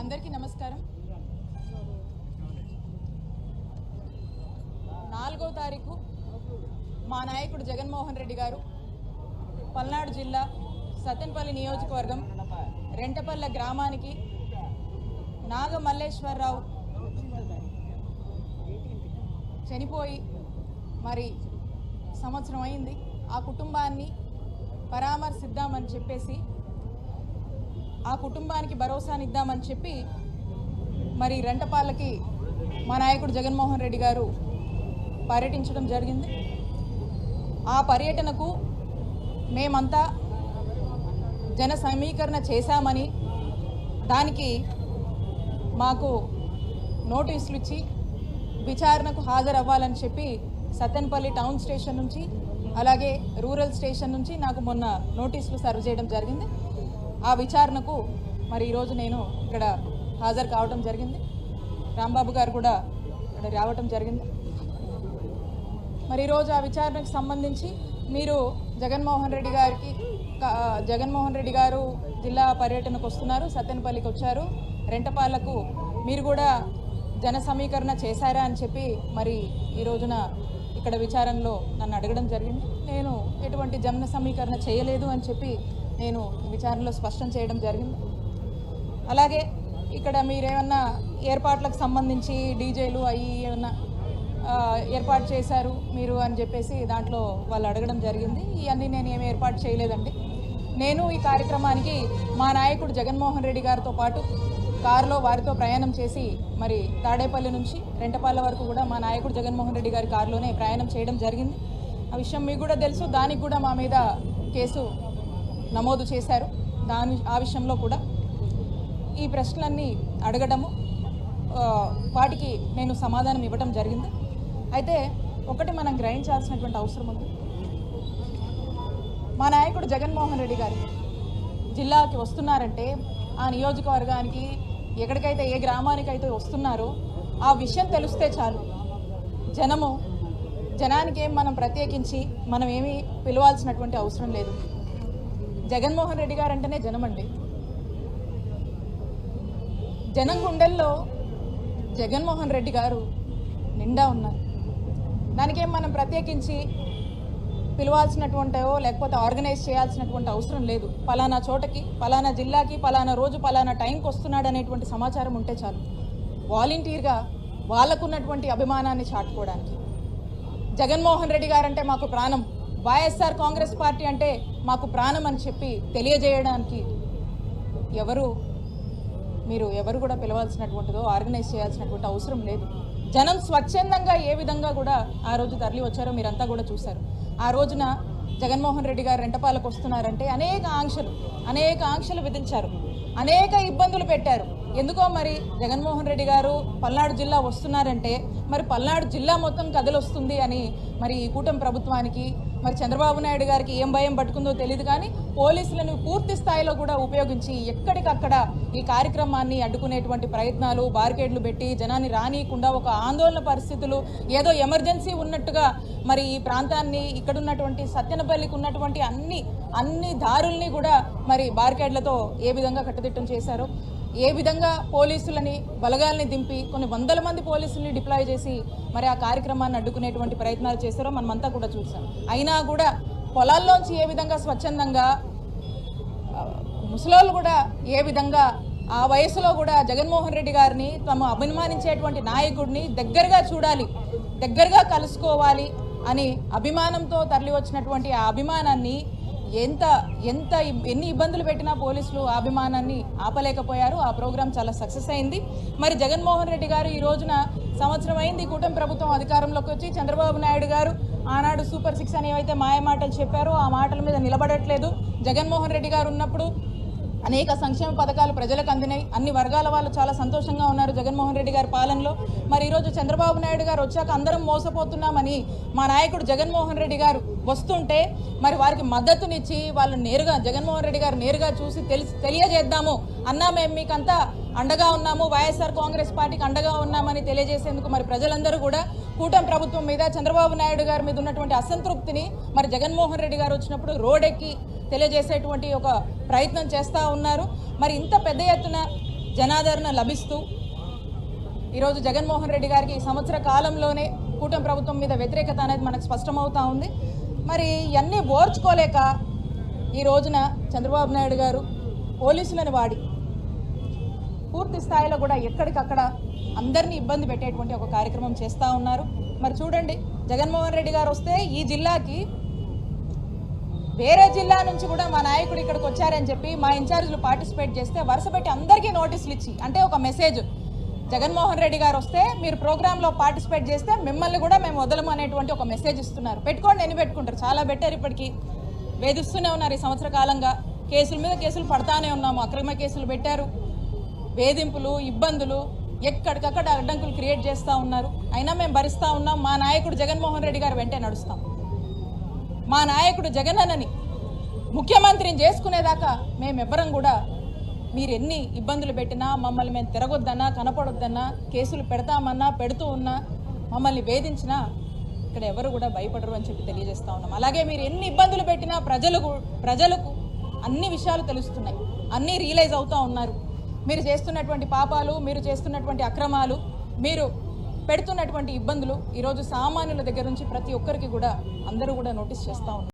అందరికీ నమస్కారం. 4వ తారీఖు మా నాయకుడు జగన్మోహన్ రెడ్డి గారు పల్నాడు జిల్లా సత్తెనపల్లి నియోజకవర్గం రెంటపల్లె గ్రామానికి నాగమల్లేశ్వరరావు చనిపోయి మరి సంవత్సరం అయింది. ఆ కుటుంబాన్ని పరామర్శిద్దామని చెప్పేసి, ఆ కుటుంబానికి భరోసానిద్దామని చెప్పి మరి రెంటపాలకి మా నాయకుడు జగన్మోహన్ రెడ్డి గారు పర్యటించడం జరిగింది. ఆ పర్యటనకు మేమంతా జన సమీకరణ చేశామని, దానికి మాకు నోటీసులు ఇచ్చి విచారణకు హాజరవ్వాలని చెప్పి సత్తెనపల్లి టౌన్ స్టేషన్ నుంచి అలాగే రూరల్ స్టేషన్ నుంచి నాకు మొన్న నోటీసులు సర్వ్ చేయడం జరిగింది. ఆ విచారణకు మరి ఈరోజు నేను ఇక్కడ హాజరు కావడం జరిగింది. రాంబాబు గారు కూడా ఇక్కడ రావటం జరిగింది. మరి ఈరోజు ఆ విచారణకు సంబంధించి మీరు జగన్మోహన్ రెడ్డి గారు జిల్లా పర్యటనకు వస్తున్నారు, సత్తెనపల్లికి వచ్చారు, రెంటపాలకు మీరు కూడా జన సమీకరణ చేశారా అని చెప్పి మరి ఈ రోజున ఇక్కడ విచారణలో నన్ను అడగడం జరిగింది. నేను ఎటువంటి జన సమీకరణ చేయలేదు అని చెప్పి నేను విచారణలో స్పష్టం చేయడం జరిగింది. అలాగే ఇక్కడ మీరేమన్నా ఏర్పాట్లకు సంబంధించి డీజేలు అవి ఏమన్నా ఏర్పాటు చేశారు మీరు అని చెప్పేసి దాంట్లో వాళ్ళు అడగడం జరిగింది. ఇవన్నీ నేను ఏమి ఏర్పాటు చేయలేదండి. నేను ఈ కార్యక్రమానికి మా నాయకుడు జగన్మోహన్ రెడ్డి గారితో పాటు కారులో వారితో ప్రయాణం చేసి మరి తాడేపల్లి నుంచి రెంటపాల వరకు కూడా మా నాయకుడు జగన్మోహన్ రెడ్డి గారి కారులోనే ప్రయాణం చేయడం జరిగింది. ఆ విషయం మీకు కూడా తెలుసు. దానికి కూడా మా మీద కేసు నమోదు చేశారు. ఆ విషయంలో కూడా ఈ ప్రశ్నలన్నీ అడగడము, వాటికి నేను సమాధానం ఇవ్వడం జరిగింది. అయితే ఒకటి మనం గ్రహించాల్సినటువంటి అవసరం ఉంది. మా నాయకుడు జగన్మోహన్ రెడ్డి గారు జిల్లాకి వస్తున్నారంటే, ఆ నియోజకవర్గానికి ఎక్కడికైతే ఏ గ్రామానికైతే వస్తున్నారో ఆ విషయం తెలిస్తే చాలు. జనానికి ఏం మనం ప్రత్యేకించి మనం ఏమీ పిలవాల్సినటువంటి అవసరం లేదు. జగన్మోహన్ రెడ్డి గారు అంటేనే జనం అండి. జనం గుండెల్లో జగన్మోహన్ రెడ్డి గారు నిండా ఉన్నారు. దానికేం మనం ప్రత్యేకించి పిలవాల్సినటువంటివో లేకపోతే ఆర్గనైజ్ చేయాల్సినటువంటి అవసరం లేదు. పలానా చోటకి, పలానా జిల్లాకి, పలానా రోజు, పలానా టైంకి వస్తున్నాడు అనేటువంటి సమాచారం ఉంటే చాలు. వాలంటీర్గా వాళ్ళకున్నటువంటి అభిమానాన్ని చాటుకోవడానికి, జగన్మోహన్ రెడ్డి గారు అంటే మాకు ప్రాణం, వైఎస్ఆర్ కాంగ్రెస్ పార్టీ అంటే మాకు ప్రాణం అని చెప్పి తెలియజేయడానికి ఎవరు కూడా పిలవాల్సినటువంటిదో ఆర్గనైజ్ చేయాల్సినటువంటి అవసరం లేదు. జనం స్వచ్ఛందంగా ఏ విధంగా కూడా ఆ రోజు తరలి వచ్చారో మీరంతా కూడా చూశారు. ఆ రోజున జగన్మోహన్ రెడ్డి గారు రెంటపాలకు వస్తున్నారంటే అనేక ఆంక్షలు విధించారు, అనేక ఇబ్బందులు పెట్టారు. ఎందుకో మరి జగన్మోహన్ రెడ్డి గారు పల్నాడు జిల్లా వస్తున్నారంటే మరి పల్నాడు జిల్లా మొత్తం కదలొస్తుంది అని మరి ఈ కూటమి ప్రభుత్వానికి, మరి చంద్రబాబు నాయుడు గారికి ఏం భయం పట్టుకుందో తెలియదు. కానీ పోలీసులను పూర్తి స్థాయిలో కూడా ఉపయోగించి ఎక్కడికక్కడ ఈ కార్యక్రమాన్ని అడ్డుకునేటువంటి ప్రయత్నాలు, బారికేడ్లు పెట్టి జనాన్ని రానియకుండా ఒక ఆందోళన పరిస్థితులు, ఏదో ఎమర్జెన్సీ ఉన్నట్టుగా మరి ఈ ప్రాంతాన్ని, ఇక్కడున్నటువంటి సత్తెనపల్లికి ఉన్నటువంటి అన్ని దారుల్ని కూడా మరి బారికేడ్లతో ఏ విధంగా కట్టుదిట్టం చేశారో, ఏ విధంగా పోలీసులని బలగాల్ని దింపి కొన్ని వందల మంది పోలీసుల్ని డిప్లాయ్ చేసి మరి ఆ కార్యక్రమాన్ని అడ్డుకునేటువంటి ప్రయత్నాలు చేశారో మనమంతా కూడా చూసాం. అయినా కూడా పొలాల్లోంచి ఏ విధంగా స్వచ్ఛందంగా ముసలోళ్ళు కూడా ఏ విధంగా ఆ వయసులో కూడా జగన్మోహన్ రెడ్డి గారిని తమ అభిమానించేటువంటి నాయకుడిని దగ్గరగా చూడాలి, దగ్గరగా కలుసుకోవాలి అని అభిమానంతో తరలి వచ్చినటువంటి ఆ అభిమానాన్ని ఎన్ని ఇబ్బందులు పెట్టినా పోలీసులు ఆ అభిమానాన్ని ఆపలేకపోయారు. ఆ ప్రోగ్రాం చాలా సక్సెస్ అయింది. మరి జగన్మోహన్ రెడ్డి గారు ఈ రోజున సంవత్సరం అయింది కూటమి ప్రభుత్వం అధికారంలోకి వచ్చి. చంద్రబాబు నాయుడు గారు ఆనాడు సూపర్ 6 అని ఏవైతే మాయమాటలు చెప్పారో ఆ మాటల మీద నిలబడట్లేదు. జగన్మోహన్ రెడ్డి గారు ఉన్నప్పుడు అనేక సంక్షేమ పథకాలు ప్రజలకు అందినాయి. అన్ని వర్గాల వాళ్ళు చాలా సంతోషంగా ఉన్నారు జగన్మోహన్ రెడ్డి గారి పాలనలో. మరి ఈరోజు చంద్రబాబు నాయుడు గారు వచ్చాక అందరం మోసపోతున్నామని మా నాయకుడు జగన్మోహన్ రెడ్డి గారు వస్తుంటే మరి వారికి మద్దతునిచ్చి వాళ్ళు నేరుగా జగన్మోహన్ రెడ్డి గారు నేరుగా చూసి తెలియజేద్దాము అన్నా, మేము మీకంతా అండగా ఉన్నాము, వైఎస్ఆర్ కాంగ్రెస్ పార్టీకి అండగా ఉన్నామని తెలియజేసేందుకు మరి ప్రజలందరూ కూడా కూటమి ప్రభుత్వం మీద, చంద్రబాబు నాయుడు గారి మీద ఉన్నటువంటి అసంతృప్తిని మరి జగన్మోహన్ రెడ్డి గారు వచ్చినప్పుడు రోడ్డెక్కి తెలియజేసేటువంటి ఒక ప్రయత్నం చేస్తూ ఉన్నారు. మరి ఇంత పెద్ద ఎత్తున జనాదరణ లభిస్తూ ఈరోజు జగన్మోహన్ రెడ్డి గారికి ఈ సంవత్సర కాలంలోనే కూటమి ప్రభుత్వం మీద వ్యతిరేకత అనేది మనకు స్పష్టమవుతా ఉంది. మరి ఇవన్నీ ఓర్చుకోలేక ఈ రోజున చంద్రబాబు నాయుడు గారు పోలీసులను వాడి పూర్తి స్థాయిలో కూడా ఎక్కడికక్కడ అందరినీ ఇబ్బంది పెట్టేటువంటి ఒక కార్యక్రమం చేస్తూ ఉన్నారు. మరి చూడండి, జగన్మోహన్ రెడ్డి గారు వస్తే ఈ జిల్లాకి వేరే జిల్లా నుంచి కూడా మా నాయకుడు ఇక్కడికి వచ్చారని చెప్పి మా ఇన్ఛార్జీలు పార్టిసిపేట్ చేస్తే వరుస పెట్టి అందరికీ నోటీసులు ఇచ్చి, అంటే ఒక మెసేజ్, జగన్మోహన్ రెడ్డి గారు వస్తే మీరు ప్రోగ్రాంలో పార్టిసిపేట్ చేస్తే మిమ్మల్ని కూడా మేము వదలము అనేటువంటి ఒక మెసేజ్ ఇస్తున్నారు. పెట్టుకోండి, ఎన్ని పెట్టుకుంటారు, చాలా బెటర్. ఇప్పటికీ వేధిస్తూనే ఉన్నారు. ఈ సంవత్సర కాలంగా కేసుల మీద కేసులు పడతానే ఉన్నాము. అక్రమ కేసులు పెట్టారు, వేధింపులు, ఇబ్బందులు, ఎక్కడికక్కడ అడ్డంకులు క్రియేట్ చేస్తూ ఉన్నారు. అయినా మేము భరిస్తూ ఉన్నాం. మా నాయకుడు జగన్మోహన్ రెడ్డి గారు వెంటే నడుస్తాం. మా నాయకుడు జగనన్నని ముఖ్యమంత్రిని చేసుకునేదాకా మేమెవ్వరం కూడా మీరు ఎన్ని ఇబ్బందులు పెట్టినా, మమ్మల్ని మేము తిరగొద్దన్నా, కనపడొద్దన్నా, కేసులు పెడతామన్నా, పెడుతూ ఉన్నా, మమ్మల్ని వేధించినా ఇక్కడ ఎవరు కూడా భయపడరు అని చెప్పి తెలియజేస్తూ ఉన్నాం. అలాగే మీరు ఎన్ని ఇబ్బందులు పెట్టినా ప్రజలకు అన్ని విషయాలు తెలుస్తున్నాయి, అన్నీ రియలైజ్ అవుతూ ఉన్నారు. మీరు చేస్తున్నటువంటి పాపాలు, మీరు చేస్తున్నటువంటి అక్రమాలు, మీరు పెడుతున్నటువంటి ఇబ్బందులు ఈరోజు సామాన్యుల దగ్గర నుంచి ప్రతి ఒక్కరికి కూడా అందరూ కూడా నోటీస్ చేస్తూ ఉన్నారు.